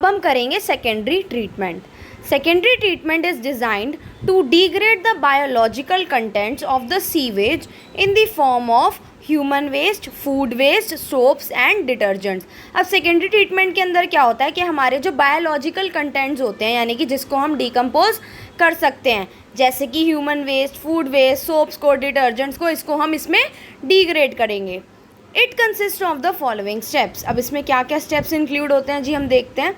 हम करेंगे secondary treatment. Secondary treatment is designed to degrade the biological contents of the sewage in the form of human waste, food waste, soaps and detergents. अब secondary treatment के अंदर क्या होता है कि हमारे जो बायोलॉजिकल कंटेंट्स होते हैं यानी कि जिसको हम डिकम्पोज कर सकते हैं, जैसे कि human waste, food waste, soaps को, डिटर्जेंट्स को, इसको हम इसमें डिग्रेड करेंगे. It consist of the following steps. अब इसमें क्या क्या स्टेप्स इंक्लूड होते हैं जी, हम देखते हैं.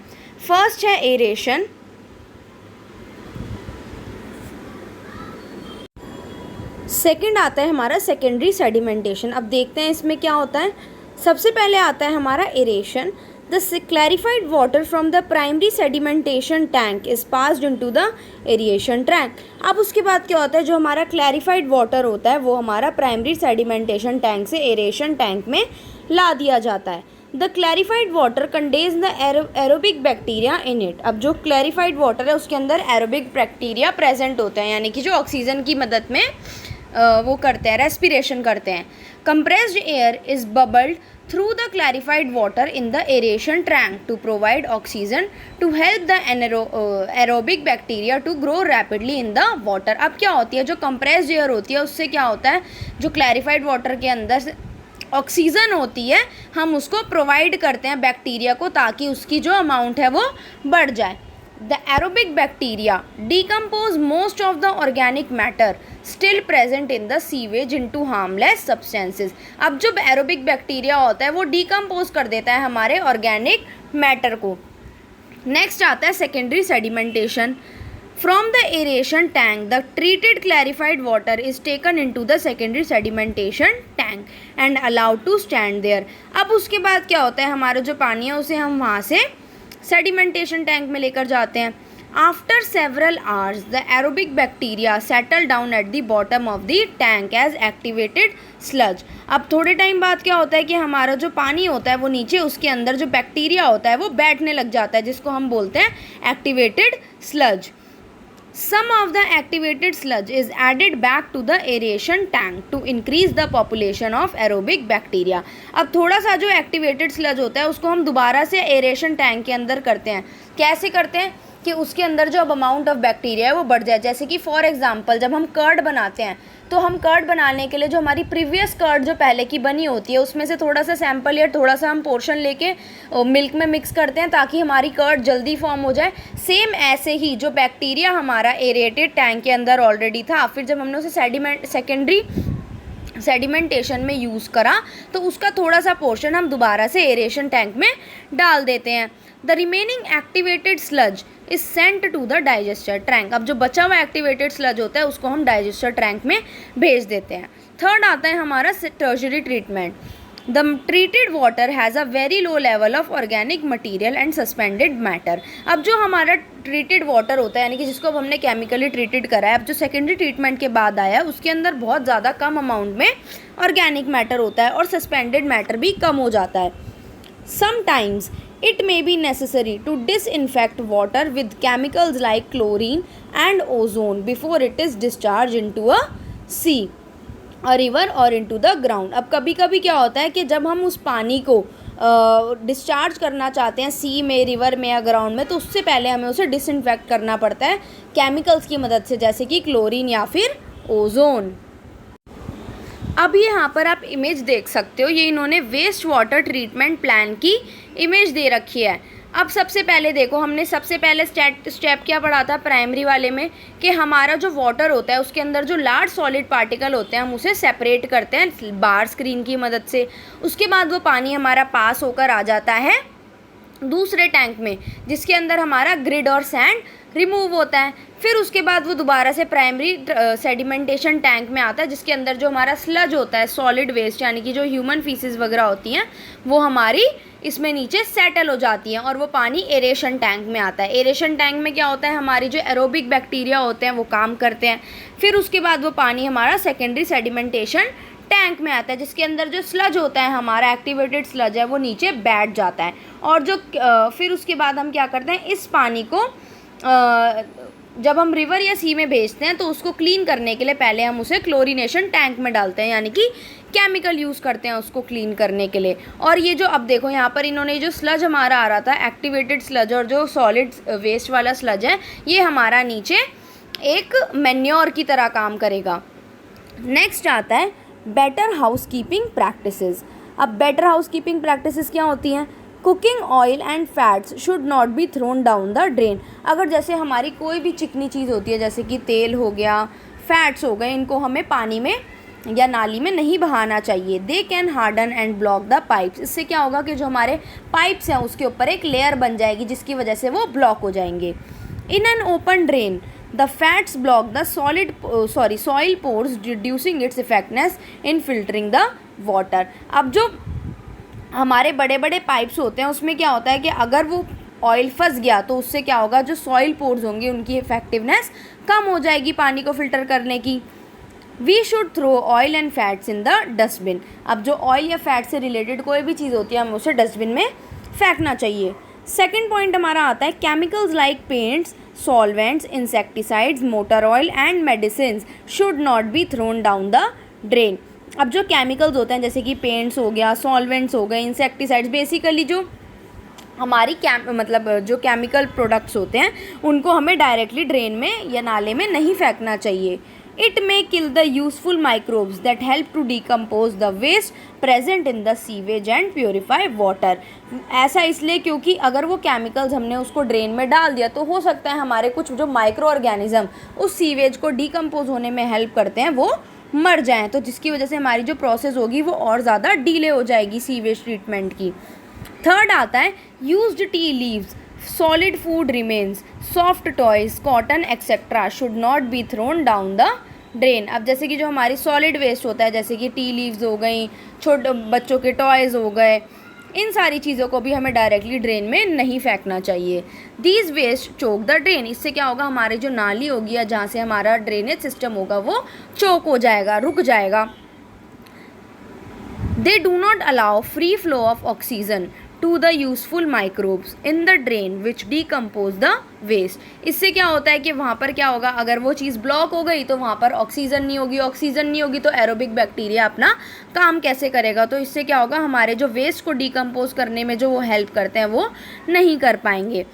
फर्स्ट है एरेशन. सेकंड आता है हमारा सेकेंडरी सेडिमेंटेशन. अब देखते हैं इसमें क्या होता है. सबसे पहले आता है हमारा aeration. The clarified water from the primary sedimentation tank is passed into the aeration tank. अब उसके बाद क्या होता है, जो हमारा क्लैरिफाइड वाटर होता है वो हमारा प्राइमरी सेडिमेंटेशन टैंक से एरेशन टैंक में ला दिया जाता है. The clarified water contains the aerobic bacteria in it. अब जो क्लैरिफाइड वाटर है उसके अंदर एरोबिक बैक्टीरिया प्रेजेंट होते हैं यानी कि जो ऑक्सीजन की मदद में वो करते हैं, रेस्पिरेशन करते हैं. Compressed air is bubbled through the clarified water in the aeration tank to provide oxygen to help the aerobic bacteria to grow rapidly in the water. अब क्या होती है, जो कंप्रेस्ड एयर होती है उससे क्या होता है, जो क्लैरिफाइड वाटर के अंदर ऑक्सीजन होती है हम उसको प्रोवाइड करते हैं बैक्टीरिया को ताकि उसकी जो अमाउंट है वो बढ़ जाए. The aerobic bacteria decompose most of the organic matter still present in the sewage into harmless substances. अब जो एरोबिक बैक्टीरिया होता है वो डिकम्पोज कर देता है हमारे ऑर्गेनिक मैटर को. नेक्स्ट आता है secondary sedimentation. From the aeration tank, the treated clarified water is taken into the secondary sedimentation tank and allowed to stand there. अब उसके बाद क्या होता है, हमारा जो पानी है उसे हम वहाँ से सेडिमेंटेशन टैंक में लेकर जाते हैं. After several hours the aerobic bacteria settle down at the bottom of the tank as activated sludge. अब थोड़े टाइम बाद क्या होता है कि हमारा जो पानी होता है वो नीचे उसके अंदर जो बैक्टीरिया होता है वो बैठने लग जाता है जिसको हम बोलते हैं activated sludge. Some of the activated sludge is added back to the aeration tank to increase the population of aerobic bacteria. अब थोड़ा सा जो एक्टिवेटेड स्लज होता है उसको हम दोबारा से एरेशन टैंक के अंदर करते हैं. कैसे करते हैं कि उसके अंदर जो अब अमाउंट ऑफ बैक्टीरिया है वो बढ़ जाए. जैसे कि फॉर एग्जांपल जब हम कर्ड बनाते हैं तो हम कर्ड बनाने के लिए जो हमारी प्रीवियस कर्ड जो पहले की बनी होती है उसमें से थोड़ा सा सैंपल या थोड़ा सा हम पोर्शन लेके मिल्क में मिक्स करते हैं ताकि हमारी कर्ड जल्दी फॉर्म हो जाए. सेम ऐसे ही जो बैक्टीरिया हमारा एरेटेड टैंक के अंदर ऑलरेडी था, फिर जब हमने उसे सेकेंडरी सेडिमेंटेशन में यूज़ करा तो उसका थोड़ा सा पोर्शन हम दोबारा से एरेशन टैंक में डाल देते हैं. The remaining activated sludge is sent to the digester tank. अब जो बचा हुआ एक्टिवेटेड स्लज होता है उसको हम डाइजेस्टर टैंक में भेज देते हैं. थर्ड आता है हमारा tertiary treatment. The treated water has a very low level of organic material and suspended matter. अब जो हमारा ट्रीटेड वाटर होता है यानी कि जिसको अब हमने केमिकली ट्रीटेड करा है, अब जो सेकेंडरी ट्रीटमेंट के बाद आया उसके अंदर बहुत ज़्यादा कम अमाउंट में ऑर्गेनिक मैटर होता है और सस्पेंडेड मैटर भी कम हो जाता है. Sometimes it may be necessary to disinfect water with chemicals like chlorine and ozone before it is discharged into a sea, a river or into the ground. अब कभी कभी क्या होता है कि जब हम उस पानी को डिस्चार्ज करना चाहते हैं सी में, रिवर में या ग्राउंड में, तो उससे पहले हमें उसे डिसइंफेक्ट करना पड़ता है केमिकल्स की मदद से जैसे कि क्लोरीन या फिर ओजोन. अब यहाँ पर आप इमेज देख सकते हो, ये इन्होंने वेस्ट वाटर ट्रीटमेंट प्लान की इमेज दे रखी है. अब सबसे पहले देखो, हमने सबसे पहले स्टेप क्या पढ़ा था प्राइमरी वाले में कि हमारा जो वाटर होता है उसके अंदर जो लार्ज सॉलिड पार्टिकल होते हैं हम उसे सेपरेट करते हैं बार स्क्रीन की मदद से. उसके बाद वो पानी हमारा पास होकर आ जाता है दूसरे टैंक में जिसके अंदर हमारा ग्रिड और सैंड रिमूव होता है. फिर उसके बाद वो दोबारा से प्राइमरी सेडिमेंटेशन टैंक में आता है जिसके अंदर जो हमारा स्लज होता है, सॉलिड वेस्ट यानी कि जो ह्यूमन फीसेस वगैरह होती हैं वो हमारी इसमें नीचे सेटल हो जाती हैं और वो पानी एरेशन टैंक में आता है. एरेशन टैंक में क्या होता है, हमारी जो एरोबिक बैक्टीरिया होते हैं वो काम करते हैं. फिर उसके बाद वो पानी हमारा सेकेंडरी सेडिमेंटेशन टैंक में आता है जिसके अंदर जो स्लज होता है हमारा एक्टिवेटेड स्लज है वो नीचे बैठ जाता है. और जो फिर उसके बाद हम क्या करते हैं, इस पानी को जब हम रिवर या सी में भेजते हैं तो उसको क्लीन करने के लिए पहले हम उसे क्लोरीनेशन टैंक में डालते हैं, यानी कि केमिकल यूज़ करते हैं उसको क्लीन करने के लिए। और ये जो अब देखो यहाँ पर इन्होंने जो स्लज हमारा आ रहा था एक्टिवेटेड स्लज और जो सॉलिड वेस्ट वाला स्लज है, ये हमारा नीचे एक मैन्योर की तरह काम करेगा। नेक्स्ट आता है बेटर हाउसकीपिंग प्रैक्टिसेस। अब बेटर हाउसकीपिंग प्रैक्टिसेस क्या होती हैं? Cooking oil and fats should not be thrown down the drain. अगर जैसे हमारी कोई भी चिकनी चीज़ होती है, जैसे कि तेल हो गया, फैट्स हो गए, इनको हमें पानी में या नाली में नहीं बहाना चाहिए। They can harden and block the pipes. इससे क्या होगा कि जो हमारे पाइप्स हैं उसके ऊपर एक लेयर बन जाएगी जिसकी वजह से वो ब्लॉक हो जाएंगे। In an open drain the fats block the soil pores reducing its effectiveness in filtering the water. अब जो हमारे बड़े बड़े पाइप्स होते हैं उसमें क्या होता है कि अगर वो ऑयल फंस गया तो उससे क्या होगा, जो सॉइल पोर्स होंगे उनकी इफेक्टिवनेस कम हो जाएगी पानी को फिल्टर करने की। We should throw oil and fats in the dustbin. अब जो ऑयल या फैट से रिलेटेड कोई भी चीज़ होती है हमें उसे डस्टबिन में फेंकना चाहिए। सेकेंड पॉइंट हमारा आता है chemicals like paints, solvents, insecticides, motor oil and medicine should not be thrown down the drain. अब जो केमिकल्स होते हैं जैसे कि पेंट्स हो गया, सॉल्वेंट्स हो गए, इंसेक्टिसाइड्स, बेसिकली जो हमारी जो केमिकल प्रोडक्ट्स होते हैं उनको हमें डायरेक्टली ड्रेन में या नाले में नहीं फेंकना चाहिए। It may kill the useful microbes that help to decompose the waste present in the sewage and purify water. ऐसा इसलिए क्योंकि अगर वो केमिकल्स हमने उसको ड्रेन में डाल दिया तो हो सकता है हमारे कुछ जो माइक्रो ऑर्गेनिज्म उस सीवेज को डिकम्पोज होने में हेल्प करते हैं वो मर जाएं, तो जिसकी वजह से हमारी जो प्रोसेस होगी वो और ज़्यादा डिले हो जाएगी सीवेज ट्रीटमेंट की। थर्ड आता है used tea leaves, solid food remains, soft toys, cotton etcetera should not be thrown down the drain. अब जैसे कि जो हमारी सॉलिड वेस्ट होता है जैसे कि टी लीव्स हो गई, छोटे बच्चों के टॉयज़ हो गए, इन सारी चीज़ों को भी हमें डायरेक्टली ड्रेन में नहीं फेंकना चाहिए। These waste choke the drain. इससे क्या होगा, हमारी जो नाली होगी या जहाँ से हमारा ड्रेनेज सिस्टम होगा वो चोक हो जाएगा, रुक जाएगा। They do not allow free flow of oxygen to the useful microbes in the drain which decompose the waste. इससे क्या होता है कि वहाँ पर क्या होगा, अगर वो चीज़ ब्लॉक हो गई तो वहाँ पर ऑक्सीजन नहीं होगी, ऑक्सीजन नहीं होगी तो एरोबिक बैक्टीरिया अपना काम कैसे करेगा, तो इससे क्या होगा, हमारे जो वेस्ट को डिकम्पोज करने में जो वो हेल्प करते हैं वो नहीं कर पाएंगे।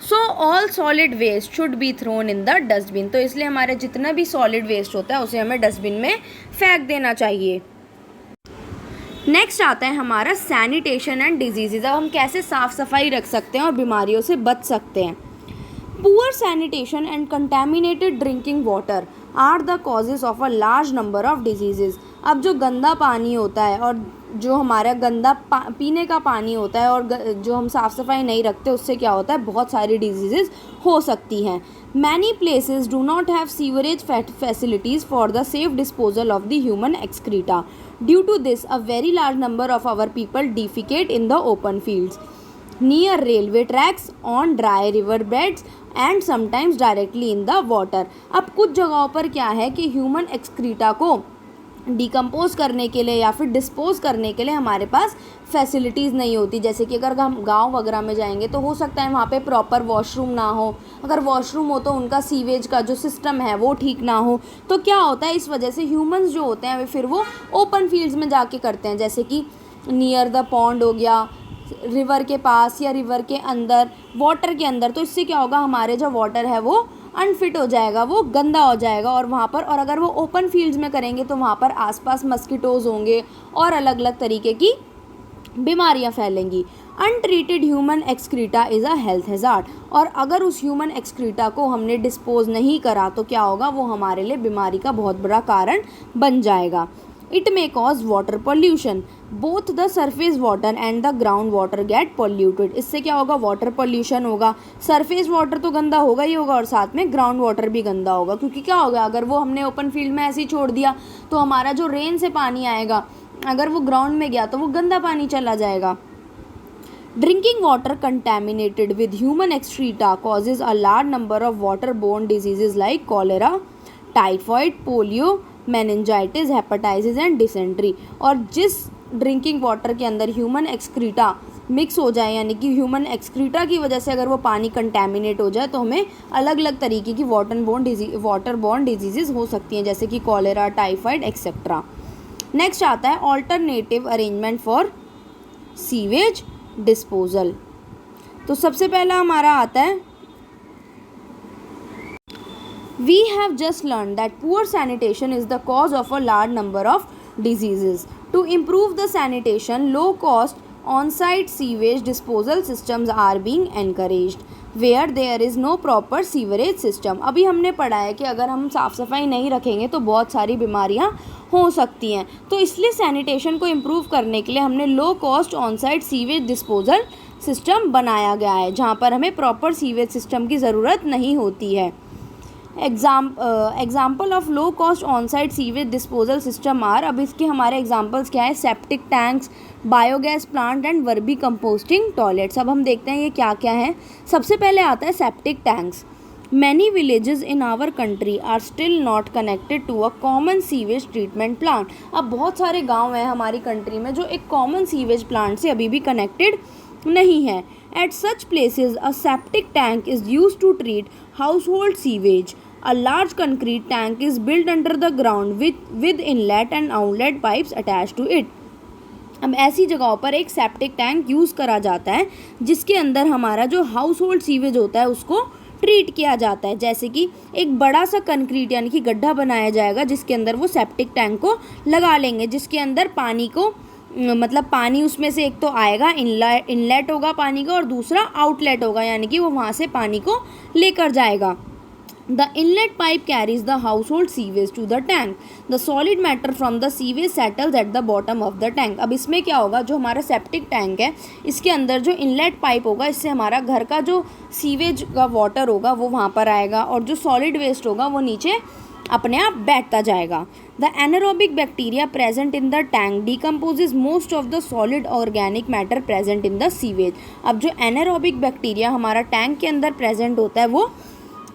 So all solid waste should be thrown in the dustbin. तो इसलिए हमारे जितना भी सॉलिड वेस्ट होता है उसे हमें डस्टबिन में फेंक देना चाहिए। नेक्स्ट आता है हमारा सैनिटेशन एंड डिजीज़। अब हम कैसे साफ़ सफाई रख सकते हैं और बीमारियों से बच सकते हैं। Poor sanitation and contaminated drinking water are the causes of a large number of diseases. अब जो गंदा पानी होता है और जो हमारा गंदा पीने का पानी होता है और जो हम साफ़ सफाई नहीं रखते उससे क्या होता है, बहुत सारी डिजीज़ हो सकती हैं। Many places do not have sewerage facilities for the safe disposal of the human excreta. Due to this, a very large number of our people defecate in the open fields, near railway tracks, on dry river beds and sometimes directly in the water. अब कुछ जगहों पर क्या है कि human excreta को decompose करने के लिए या फिर डिस्पोज करने के लिए हमारे पास फैसिलिटीज़ नहीं होती। जैसे कि अगर हम गांव वगैरह में जाएंगे तो हो सकता है वहाँ पे प्रॉपर वॉशरूम ना हो, अगर वॉशरूम हो तो उनका सीवेज का जो सिस्टम है वो ठीक ना हो, तो क्या होता है इस वजह से ह्यूमंस जो होते हैं फिर वो ओपन फील्ड्स में जाके करते हैं, जैसे कि नियर द पॉन्ड हो गया, रिवर के पास या रिवर के अंदर, वाटर के अंदर। तो इससे क्या होगा, हमारे जो वाटर है वो अनफिट हो जाएगा, वो गंदा हो जाएगा और वहाँ पर, और अगर वो ओपन फील्ड्स में करेंगे तो वहाँ पर आसपास मस्कीटोज़ होंगे और अलग अलग तरीके की बीमारियाँ फैलेंगी। Untreated human excreta is a health hazard. और अगर उस ह्यूमन एक्सक्रीटा को हमने डिस्पोज नहीं करा तो क्या होगा, वो हमारे लिए बीमारी का बहुत बड़ा कारण बन जाएगा। It may cause water pollution, both the surface water and the ground water get polluted. इससे क्या होगा, वाटर पॉल्यूशन होगा, सरफेस वाटर तो गंदा होगा ही होगा और साथ में ग्राउंड वाटर भी गंदा होगा, क्योंकि क्या होगा, अगर वो हमने ओपन फील्ड में ऐसे ही छोड़ दिया तो हमारा जो रेन से पानी आएगा अगर वो ग्राउंड में गया तो वो गंदा पानी चला जाएगा। Drinking water contaminated with human excreta causes a large number of water borne diseases like cholera, typhoid, polio, meningitis, hepatitis and dysentery. और जिस ड्रिंकिंग वाटर के अंदर ह्यूमन एक्सक्रीटा मिक्स हो जाए, यानी कि ह्यूमन एक्सक्रीटा की वजह से अगर वो पानी कंटेमिनेट हो जाए तो हमें अलग अलग तरीके की वाटर बॉर्न डिजीज़ हो सकती हैं, जैसे कि कॉलेरा, टाइफाइड एक्सेट्रा। नेक्स्ट आता है alternative arrangement for sewage disposal. तो सबसे पहला हमारा आता है, we have just learn that poor sanitation is the cause of a large number of diseases. To improve the sanitation, low cost on-site sewage disposal systems are being encouraged where there is no proper sewerage system। अभी हमने पढ़ा है कि अगर हम साफ़ सफाई नहीं रखेंगे तो बहुत सारी बीमारियां हो सकती हैं, तो इसलिए सैनिटेशन को इम्प्रूव करने के लिए हमने low cost on-site sewage disposal system बनाया गया है, जहां पर हमें प्रॉपर सीवेज सिस्टम की ज़रूरत नहीं होती है। Example of low cost on site sewage disposal system are, अब इसके हमारे एग्जाम्पल्स क्या है, septic tanks, biogas plant and vermicomposting toilets. अब हम देखते हैं ये क्या क्या है। सबसे पहले आता है septic tanks. Many villages in our country are still not connected to a common sewage treatment plant. अब बहुत सारे गाँव हैं हमारी कंट्री में जो एक कॉमन सीवेज प्लांट से अभी भी कनेक्टेड नहीं है। At such places a septic tank is used to treat household sewage. A large concrete tank is built under the ground with inlet and outlet pipes attached to it। अब ऐसी जगहों पर एक सेप्टिक टैंक यूज़ करा जाता है जिसके अंदर हमारा जो हाउस होल्ड सीवेज होता है उसको ट्रीट किया जाता है। जैसे कि एक बड़ा सा कंक्रीट यानी कि गड्ढा बनाया जाएगा जिसके अंदर वो सेप्टिक टैंक को लगा लेंगे, जिसके अंदर पानी को मतलब पानी उसमें से एक तो आएगा, इनलेट होगा पानी का, और दूसरा आउटलेट होगा, यानी कि वो वहाँ से पानी को लेकर जाएगा। The inlet pipe carries the household sewage to the tank. The solid matter from the sewage settles at the bottom of the tank। अब इसमें क्या होगा, जो हमारा सेप्टिक टैंक है इसके अंदर जो इनलेट पाइप होगा, इससे हमारा घर का जो सीवेज का वाटर होगा वो वहाँ पर आएगा, और जो सॉलिड वेस्ट होगा वो नीचे अपने आप बैठता जाएगा। The anaerobic bacteria present in the tank decomposes most of the solid organic matter present in the sewage. अब जो एनारोबिक बैक्टीरिया हमारा टैंक के अंदर प्रेजेंट होता है वो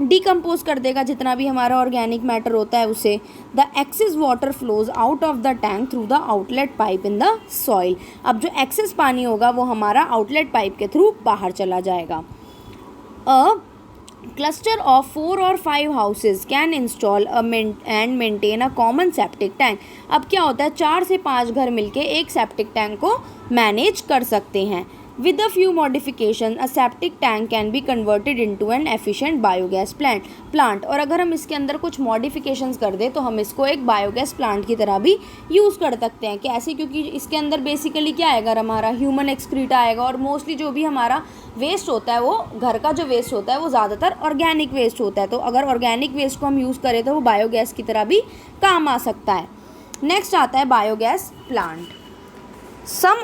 डिकम्पोज कर देगा जितना भी हमारा ऑर्गेनिक मैटर होता है उसे। The excess water flows out of the tank through the outlet pipe in the soil. अब जो एक्सेस पानी होगा वो हमारा आउटलेट पाइप के थ्रू बाहर चला जाएगा। अ cluster of 4 or 5 houses can install and maintain a common septic tank। अब क्या होता है, 4 से 5 घर मिलके एक सेप्टिक टैंक को मैनेज कर सकते हैं। With a few modifications, a septic tank can be converted into an efficient biogas plant। और अगर हम इसके अंदर कुछ modifications कर दें तो हम इसको एक बायोगैस प्लांट की तरह भी यूज़ कर सकते हैं। कैसे, क्योंकि इसके अंदर बेसिकली क्या आएगा, हमारा ह्यूमन एक्सक्रीटा आएगा, और मोस्टली जो भी हमारा वेस्ट होता है वो घर का जो वेस्ट होता है वो ज़्यादातर ऑर्गेनिक वेस्ट होता है। तो अगर ऑर्गेनिक वेस्ट को हम यूज़ करें तो वो बायोगैस की तरह भी काम आ सकता है। नेक्स्ट आता है biogas plant. Some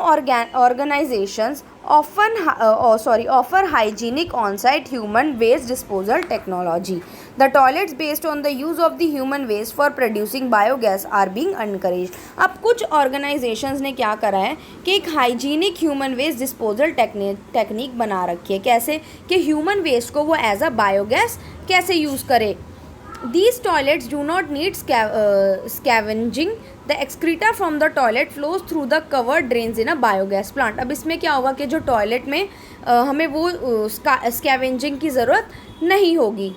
organizations offer hygienic on-site human waste disposal technology. The toilets based on the use of the human waste for producing biogas are being encouraged। अब कुछ organizations ने क्या करा है कि एक hygienic human waste disposal technique बना रखी है। कैसे कि ह्यूमन वेस्ट को वो एज अ बायोगैस कैसे यूज़ करे। These toilets do not need scavenging। The excreta from the toilet flows through the covered drains in a biogas plant। अब इसमें क्या होगा कि जो टॉयलेट में हमें वो स्कैवेंजिंग की ज़रूरत नहीं होगी,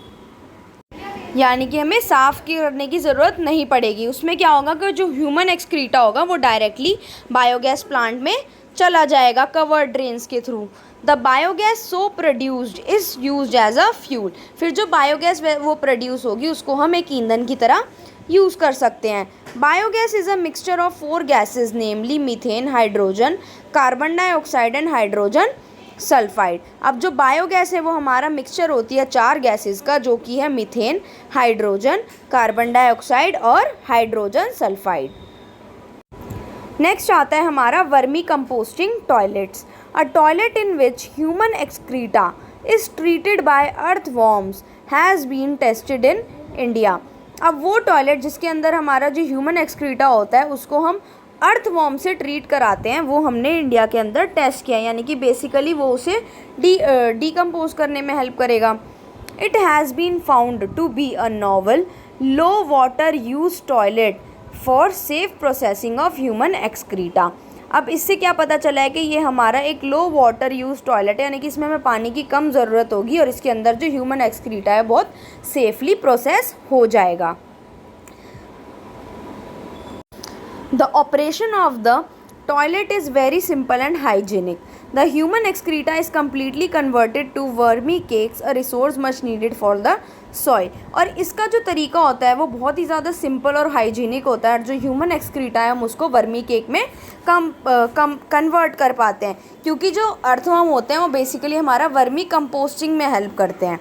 यानी कि हमें साफ़ करने की ज़रूरत नहीं पड़ेगी। उसमें क्या होगा कि जो ह्यूमन एक्सक्रीटा होगा वो डायरेक्टली बायोगैस प्लांट में चला जाएगा कवर्ड ड्रेन्स के थ्रू। The biogas so produced is used as a fuel. फिर जो बायोगैस वो प्रोड्यूस होगी उसको हम एक ईंधन की तरह यूज़ कर सकते हैं। Biogas is a mixture of 4 gases namely methane, hydrogen, carbon dioxide and hydrogen sulphide. अब जो बायोगैस है वो हमारा मिक्सचर होती है 4 गैसेस का, जो कि है मीथेन, हाइड्रोजन, कार्बन डाइऑक्साइड और हाइड्रोजन सल्फाइड। नेक्स्ट आता है हमारा vermicomposting toilets. A toilet in which human excreta is treated by earthworms has been tested in India. अब वो टॉयलेट जिसके अंदर हमारा जो ह्यूमन एक्सक्रीटा होता है उसको हम अर्थवॉर्म से ट्रीट कराते हैं, वो हमने इंडिया के अंदर टेस्ट किया, यानी कि बेसिकली वो उसे डिकम्पोज करने में हेल्प करेगा। It has been found to be a novel low water use toilet for safe processing of human excreta. अब इससे क्या पता चला है कि ये हमारा एक लो वाटर यूज़ टॉयलेट है, यानी कि इसमें हमें पानी की कम ज़रूरत होगी और इसके अंदर जो ह्यूमन एक्सक्रीटा है बहुत सेफली प्रोसेस हो जाएगा। The operation of the toilet is very simple and hygienic. The human excreta is completely converted to wormy cakes, a resource much needed for the soil. और इसका जो तरीका होता है वो बहुत ही ज़्यादा सिंपल और हाइजीनिक होता है। जो ह्यूमन एक्सक्रीटा है हम उसको वर्मी केक में कन्वर्ट कर पाते हैं, क्योंकि जो अर्थवर्म होते हैं वो बेसिकली हमारा वर्मी कंपोस्टिंग में हेल्प करते हैं।